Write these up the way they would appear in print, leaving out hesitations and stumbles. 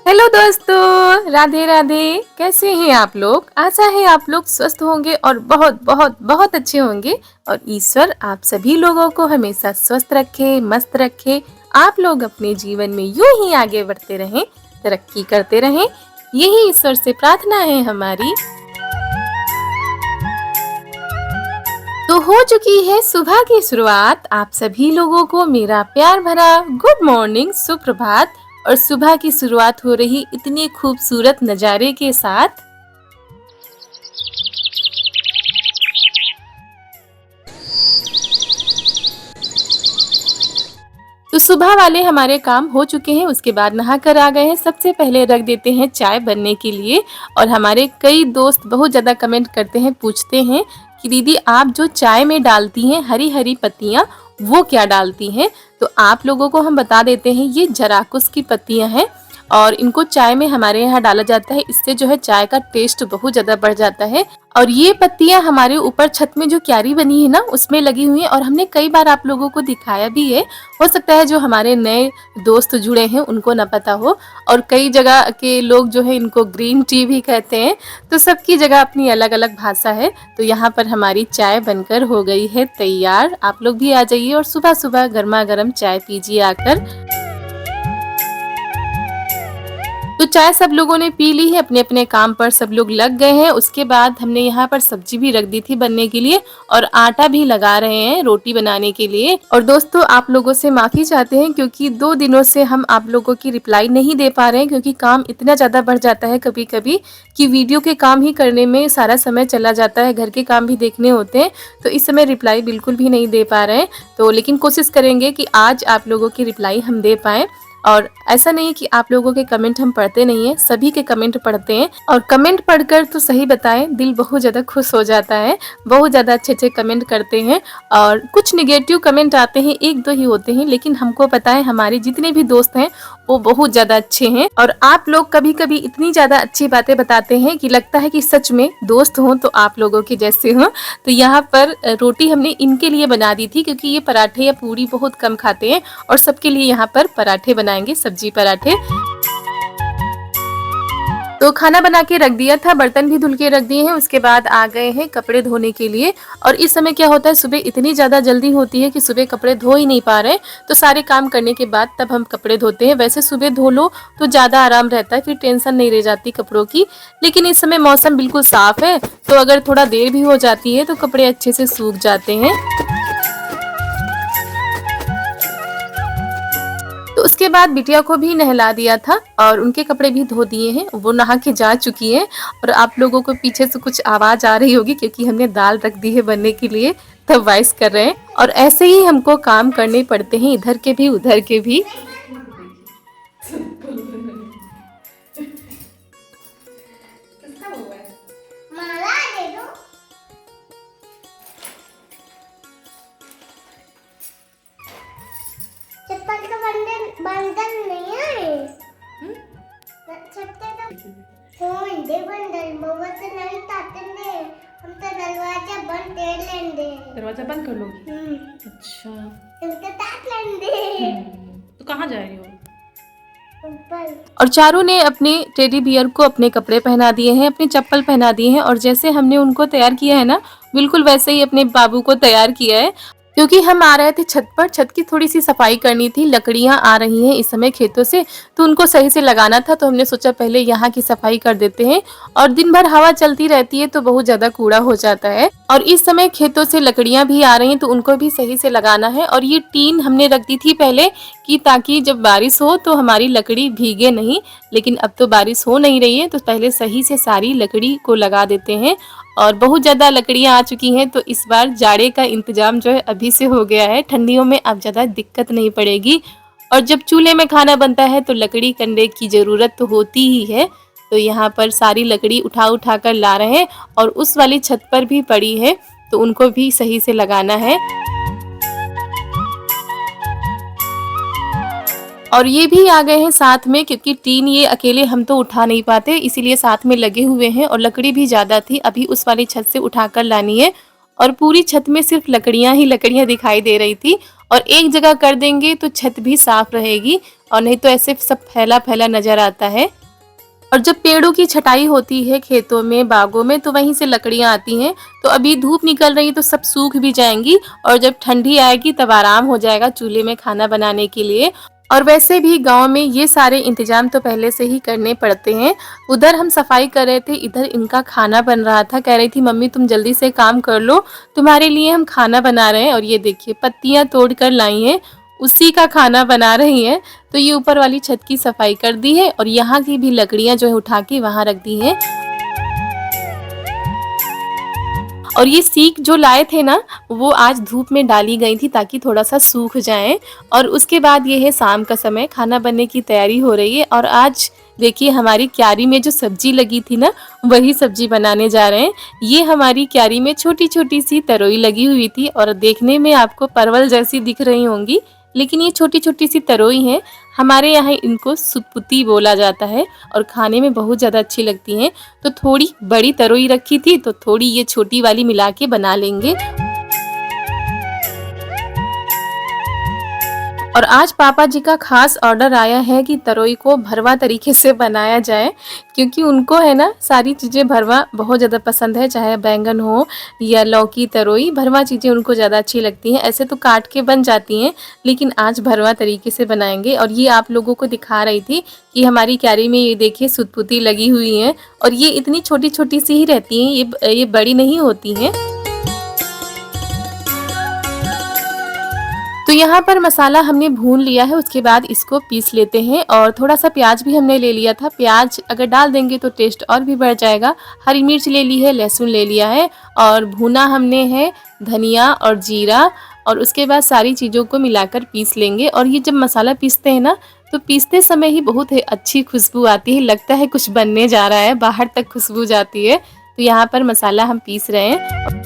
Hello दोस्तों, राधे राधे। कैसे हैं आप लोग? आशा है आप लोग स्वस्थ होंगे और बहुत बहुत बहुत अच्छे होंगे। और ईश्वर आप सभी लोगों को हमेशा स्वस्थ रखे, मस्त रखे। आप लोग अपने जीवन में यूं ही आगे बढ़ते रहें, तरक्की करते रहें, यही ईश्वर से प्रार्थना है हमारी। तो हो चुकी है सुबह की शुरुआत। आप सभी लोगों को मेरा प्यार भरा गुड मॉर्निंग, सुप्रभात। और सुबह की शुरुआत हो रही इतने खूबसूरत नज़ारे के साथ। तो सुबह वाले हमारे काम हो चुके हैं, उसके बाद नहा कर आ गए हैं। सबसे पहले रख देते हैं चाय बनने के लिए। और हमारे कई दोस्त बहुत ज़्यादा कमेंट करते हैं, पूछते हैं कि दीदी आप जो चाय में डालती हैं हरी हरी पत्तियाँ, वो क्या डालती हैं? तो आप लोगों को हम बता देते हैं, ये जराकुश की पत्तियाँ हैं और इनको चाय में हमारे यहाँ डाला जाता है। इससे जो है चाय का टेस्ट बहुत ज़्यादा बढ़ जाता है। और ये पत्तियां हमारे ऊपर छत में जो क्यारी बनी है ना, उसमें लगी हुई है और हमने कई बार आप लोगों को दिखाया भी है। हो सकता है जो हमारे नए दोस्त जुड़े हैं उनको ना पता हो। और कई जगह के लोग जो है इनको ग्रीन टी भी कहते हैं। तो सबकी जगह अपनी अलग अलग भाषा है। तो यहाँ पर हमारी चाय बनकर हो गई है तैयार। आप लोग भी आ जाइए और सुबह सुबह गर्मा गर्म चाय पीजिए आकर। तो चाय सब लोगों ने पी ली है, अपने अपने काम पर सब लोग लग गए हैं। उसके बाद हमने यहाँ पर सब्जी भी रख दी थी बनने के लिए और आटा भी लगा रहे हैं रोटी बनाने के लिए। और दोस्तों आप लोगों से माफ़ी चाहते हैं क्योंकि 2 दिनों से हम आप लोगों की रिप्लाई नहीं दे पा रहे हैं, क्योंकि काम इतना ज़्यादा बढ़ जाता है कभी कभी कि वीडियो के काम ही करने में सारा समय चला जाता है, घर के काम भी देखने होते हैं। तो इस समय रिप्लाई बिल्कुल भी नहीं दे पा रहे हैं। तो लेकिन कोशिश करेंगे कि आज आप लोगों की रिप्लाई हम दे पाएँ। और ऐसा नहीं कि आप लोगों के कमेंट हम पढ़ते नहीं हैं, सभी के कमेंट पढ़ते हैं। और कमेंट पढ़कर तो सही बताएं, दिल बहुत ज़्यादा खुश हो जाता है। बहुत ज़्यादा अच्छे अच्छे कमेंट करते हैं। और कुछ निगेटिव कमेंट आते हैं, 1-2 ही होते हैं, लेकिन हमको पता है हमारे जितने भी दोस्त हैं वो बहुत ज़्यादा अच्छे हैं। और आप लोग कभी कभी इतनी ज़्यादा अच्छी बातें बताते हैं कि लगता है कि सच में दोस्त हों तो आप लोगों के जैसे हों। तो यहाँ पर रोटी हमने इनके लिए बना दी थी, क्योंकि ये पराठे या पूरी बहुत कम खाते हैं और सबके लिए यहाँ पर पराठे बनाएंगे, सब्जी पराठे। तो खाना बना के रख दिया था, बर्तन भी धुल के रख दिए हैं। उसके बाद आ गए हैं कपड़े धोने के लिए। और इस समय क्या होता है, सुबह इतनी ज़्यादा जल्दी होती है कि सुबह कपड़े धो ही नहीं पा रहे। तो सारे काम करने के बाद तब हम कपड़े धोते हैं। वैसे सुबह धो लो तो ज़्यादा आराम रहता है, फिर टेंशन नहीं रह जाती कपड़ों की। लेकिन इस समय मौसम बिल्कुल साफ़ है, तो अगर थोड़ा देर भी हो जाती है तो कपड़े अच्छे से सूख जाते हैं। तो उसके बाद बिटिया को भी नहला दिया था और उनके कपड़े भी धो दिए हैं, वो नहा के जा चुकी हैं। और आप लोगों को पीछे से कुछ आवाज़ आ रही होगी क्योंकि हमने दाल रख दी है बनने के लिए, तब वॉइस कर रहे हैं। और ऐसे ही हमको काम करने पड़ते हैं, इधर के भी उधर के भी। चप्पल का बंडल बंडल नहीं है। छत्ते का फोन दे बंडल मम्मा से नहीं ताते ने। हम तो दरवाजा बंद कर लेंगे। दरवाजा बंद कर लोगी? अच्छा। इनके ताक लेंगे। तो कहाँ जा रही हो? ऊपर। और चारों ने अपने टेडी बियर को अपने कपड़े पहना दिए हैं, अपने चप्पल पहना दिए हैं। और जैसे हमने उनको तैयार किया है ना, बिल्कुल वैसे ही अपने बाबू को तैयार किया है। क्योंकि हम आ रहे थे छत पर, छत की थोड़ी सी सफाई करनी थी। लकड़ियां आ रही हैं इस समय खेतों से, तो उनको सही से लगाना था। तो हमने सोचा पहले यहाँ की सफाई कर देते हैं। और दिन भर हवा चलती रहती है तो बहुत ज़्यादा कूड़ा हो जाता है। और इस समय खेतों से लकड़ियां भी आ रही हैं तो उनको भी सही से लगाना है। और ये टीन हमने रख दी थी पहले कि ताकि जब बारिश हो तो हमारी लकड़ी भीगे नहीं। लेकिन अब तो बारिश हो नहीं रही है, तो पहले सही से सारी लकड़ी को लगा देते हैं। और बहुत ज़्यादा लकड़ियाँ आ चुकी हैं, तो इस बार जाड़े का इंतज़ाम जो है अभी से हो गया है। ठंडियों में अब ज़्यादा दिक्कत नहीं पड़ेगी। और जब चूल्हे में खाना बनता है तो लकड़ी कंडे की ज़रूरत तो होती ही है। तो यहाँ पर सारी लकड़ी उठा उठा कर ला रहे हैं। और उस वाली छत पर भी पड़ी है, तो उनको भी सही से लगाना है। और ये भी आ गए हैं साथ में, क्योंकि टीन ये अकेले हम तो उठा नहीं पाते, इसीलिए साथ में लगे हुए हैं। और लकड़ी भी ज़्यादा थी, अभी उस वाली छत से उठाकर लानी है। और पूरी छत में सिर्फ लकड़ियां ही लकड़ियां दिखाई दे रही थी। और एक जगह कर देंगे तो छत भी साफ रहेगी, और नहीं तो ऐसे सब फैला फैला नजर आता है। और जब पेड़ों की छटाई होती है खेतों में, बागों में, तो वहीं से लकड़ियां आती हैं। तो अभी धूप निकल रही है तो सब सूख भी जाएंगी, और जब ठंडी आएगी तब आराम हो जाएगा चूल्हे में खाना बनाने के लिए। और वैसे भी गांव में ये सारे इंतजाम तो पहले से ही करने पड़ते हैं। उधर हम सफाई कर रहे थे, इधर इनका खाना बन रहा था। कह रही थी मम्मी तुम जल्दी से काम कर लो, तुम्हारे लिए हम खाना बना रहे हैं। और ये देखिए पत्तियां तोड़ कर लाई हैं, उसी का खाना बना रही हैं। तो ये ऊपर वाली छत की सफाई कर दी है, और यहाँ की भी लकड़ियां जो है उठा के वहां रख दी हैं। और ये सीख जो लाए थे ना, वो आज धूप में डाली गई थी ताकि थोड़ा सा सूख जाए। और उसके बाद ये है शाम का समय, खाना बनने की तैयारी हो रही है। और आज देखिए हमारी क्यारी में जो सब्जी लगी थी ना, वही सब्जी बनाने जा रहे हैं। ये हमारी क्यारी में छोटी छोटी सी तरोई लगी हुई थी, और देखने में आपको परवल जैसी दिख रही होंगी, लेकिन ये छोटी छोटी सी तरोई हैं। हमारे यहाँ इनको सुतपुती बोला जाता है, और खाने में बहुत ज़्यादा अच्छी लगती हैं। तो थोड़ी बड़ी तरोई रखी थी, तो थोड़ी ये छोटी वाली मिला के बना लेंगे। और आज पापा जी का खास ऑर्डर आया है कि तरोई को भरवा तरीके से बनाया जाए, क्योंकि उनको है ना सारी चीज़ें भरवा बहुत ज़्यादा पसंद है, चाहे बैंगन हो या लौकी, तरोई, भरवा चीज़ें उनको ज़्यादा अच्छी लगती हैं। ऐसे तो काट के बन जाती हैं, लेकिन आज भरवा तरीके से बनाएंगे। और ये आप लोगों को दिखा रही थी कि हमारी क्यारी में ये देखिए सुतपुती लगी हुई हैं, और ये इतनी छोटी छोटी सी ही रहती हैं, ये बड़ी नहीं होती हैं। तो यहाँ पर मसाला हमने भून लिया है, उसके बाद इसको पीस लेते हैं। और थोड़ा सा प्याज भी हमने ले लिया था, प्याज अगर डाल देंगे तो टेस्ट और भी बढ़ जाएगा। हरी मिर्च ले ली है, लहसुन ले लिया है, और भुना हमने है धनिया और जीरा। और उसके बाद सारी चीज़ों को मिलाकर पीस लेंगे। और ये जब मसाला पीसते हैं ना, तो पीसते समय ही बहुत अच्छी खुशबू आती है, लगता है कुछ बनने जा रहा है, बाहर तक खुशबू जाती है। तो यहाँ पर मसाला हम पीस रहे हैं।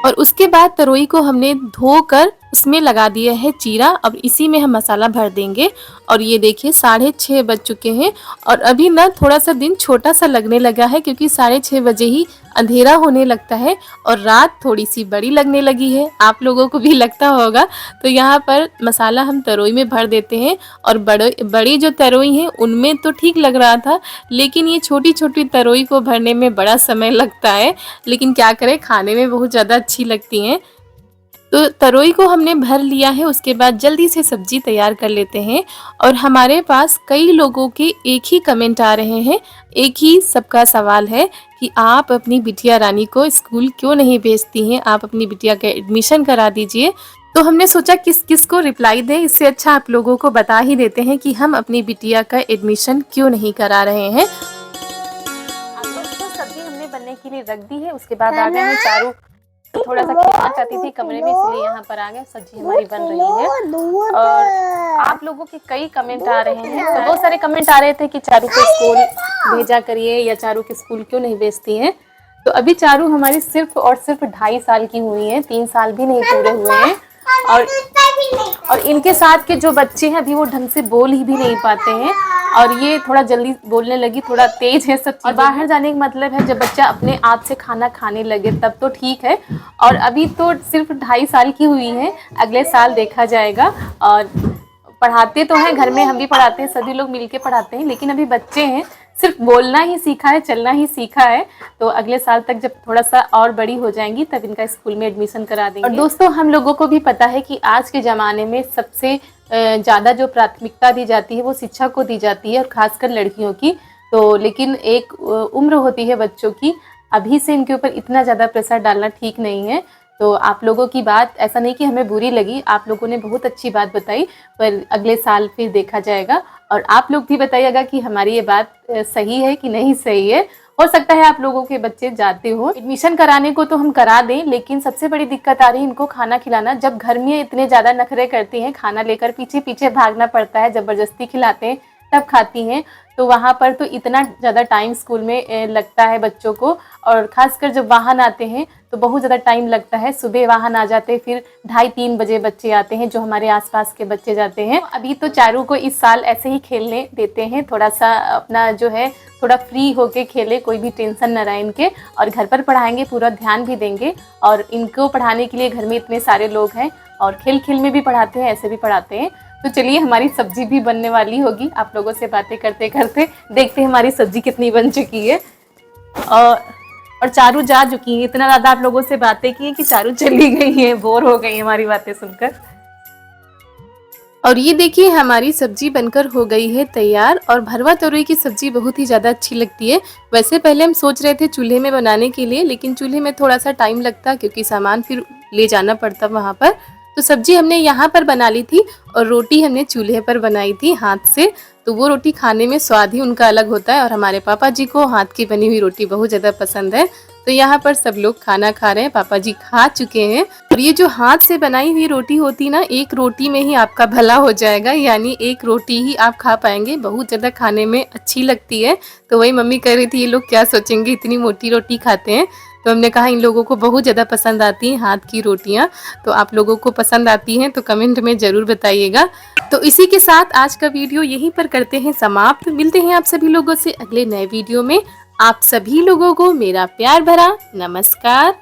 और उसके बाद तरोई को हमने धोकर उसमें लगा दिया है जीरा। अब इसी में हम मसाला भर देंगे। और ये देखिए 6:30 बज चुके हैं, और अभी ना थोड़ा सा दिन छोटा सा लगने लगा है, क्योंकि 6:30 बजे ही अंधेरा होने लगता है, और रात थोड़ी सी बड़ी लगने लगी है। आप लोगों को भी लगता होगा। तो यहाँ पर मसाला हम तरोई में भर देते हैं। और बड़ी जो तरोई हैं उनमें तो ठीक लग रहा था, लेकिन ये छोटी छोटी तरोई को भरने में बड़ा समय लगता है, लेकिन क्या करें, खाने में बहुत ज़्यादा अच्छी लगती हैं। तो तरोई को हमने भर लिया है। उसके बाद जल्दी से सब्जी तैयार कर लेते हैं। और हमारे पास कई लोगों के एक ही कमेंट आ रहे हैं, एक ही सबका सवाल है कि आप अपनी बिटिया रानी को स्कूल क्यों नहीं भेजती हैं, आप अपनी बिटिया का एडमिशन करा दीजिए। तो हमने सोचा किस किस को रिप्लाई दें, इससे अच्छा आप लोगों को बता ही देते हैं कि हम अपनी बिटिया का एडमिशन क्यों नहीं करा रहे हैं। सब्जी हमने बनने के लिए रख दी है। उसके बाद आ गए हैं चारू, थोड़ा सा खेलना चाहती थी कमरे में, इसलिए यहाँ पर आ गए। सब्जी हमारी बन रही है। और आप लोगों के कई कमेंट आ रहे हैं, तो बहुत सारे कमेंट आ रहे थे कि चारू को स्कूल भेजा करिए, या चारू के स्कूल क्यों नहीं भेजती हैं। तो अभी चारू हमारी सिर्फ और सिर्फ 2.5 साल की हुई है, 3 साल भी नहीं पूरे हुए हैं। और इनके साथ के जो बच्चे हैं अभी वो ढंग से बोल ही भी नहीं पाते हैं, और ये थोड़ा जल्दी बोलने लगी, थोड़ा तेज है सब। और बाहर जाने का मतलब है जब बच्चा अपने आप से खाना खाने लगे तब तो ठीक है। और अभी तो सिर्फ 2.5 साल की हुई है, अगले साल देखा जाएगा। और पढ़ाते तो हैं घर में, हम भी पढ़ाते हैं, सभी लोग मिलके पढ़ाते हैं, लेकिन अभी बच्चे हैं, सिर्फ बोलना ही सीखा है, चलना ही सीखा है। तो अगले साल तक जब थोड़ा सा और बड़ी हो जाएंगी तब इनका स्कूल में एडमिशन करा देंगे। और दोस्तों हम लोगों को भी पता है कि आज के ज़माने में सबसे ज़्यादा जो प्राथमिकता दी जाती है वो शिक्षा को दी जाती है, और ख़ासकर लड़कियों की। तो लेकिन एक उम्र होती है बच्चों की, अभी से इनके ऊपर इतना ज़्यादा प्रेशर डालना ठीक नहीं है। तो आप लोगों की बात ऐसा नहीं कि हमें बुरी लगी, आप लोगों ने बहुत अच्छी बात बताई, पर अगले साल फिर देखा जाएगा। और आप लोग भी बताइएगा कि हमारी ये बात सही है कि नहीं सही है। हो सकता है आप लोगों के बच्चे जाते हो, एडमिशन कराने को तो हम करा दें, लेकिन सबसे बड़ी दिक्कत आ रही है इनको खाना खिलाना। जब घर में इतने ज़्यादा नखरे करती हैं, खाना लेकर पीछे पीछे भागना पड़ता है, ज़बरदस्ती खिलाते हैं, तब खाती हैं। तो वहाँ पर तो इतना ज़्यादा टाइम स्कूल में लगता है बच्चों को, और ख़ासकर जब वाहन आते हैं तो बहुत ज़्यादा टाइम लगता है। सुबह वाहन आ जाते हैं, फिर 2:30-3 बजे बच्चे आते हैं, जो हमारे आसपास के बच्चे जाते हैं। अभी तो चारू को इस साल ऐसे ही खेलने देते हैं, थोड़ा सा अपना जो है थोड़ा फ्री होके खेले, कोई भी टेंशन न रहे इनके, और घर पर पढ़ाएंगे, पूरा ध्यान भी देंगे। और इनको पढ़ाने के लिए घर में इतने सारे लोग हैं, और खेल खेल में भी पढ़ाते हैं, ऐसे भी पढ़ाते हैं। तो चलिए, हमारी सब्जी भी बनने वाली होगी। आप लोगों से बातें करते करते देखते हैं हमारी सब्जी कितनी बन चुकी है। और चारू जा चुकी है। इतना ज़्यादा आप लोगों से बातें की है कि चारू चली गई है, बोर हो गई हमारी बातें सुनकर। और ये देखिए, हमारी सब्जी बनकर हो गई है तैयार। और भरवा तोरई की सब्जी बहुत ही ज़्यादा अच्छी लगती है। वैसे पहले हम सोच रहे थे चूल्हे में बनाने के लिए, लेकिन चूल्हे में थोड़ा सा टाइम लगता, क्योंकि सामान फिर ले जाना पड़ता वहाँ पर। तो सब्जी हमने यहाँ पर बना ली थी, और रोटी हमने चूल्हे पर बनाई थी हाथ से। तो वो रोटी खाने में स्वाद ही उनका अलग होता है, और हमारे पापा जी को हाथ की बनी हुई रोटी बहुत ज़्यादा पसंद है। तो यहाँ पर सब लोग खाना खा रहे हैं, पापा जी खा चुके हैं। और ये जो हाथ से बनाई हुई रोटी होती ना, एक रोटी में ही आपका भला हो जाएगा, यानी एक रोटी ही आप खा पाएंगे, बहुत ज़्यादा खाने में अच्छी लगती है। तो वही मम्मी कह रही थी, ये लोग क्या सोचेंगे इतनी मोटी रोटी खाते हैं। तो हमने कहा इन लोगों को बहुत ज़्यादा पसंद आती हैं हाथ की रोटियां। तो आप लोगों को पसंद आती हैं तो कमेंट में ज़रूर बताइएगा। तो इसी के साथ आज का वीडियो यहीं पर करते हैं समाप्त। मिलते हैं आप सभी लोगों से अगले नए वीडियो में। आप सभी लोगों को मेरा प्यार भरा नमस्कार।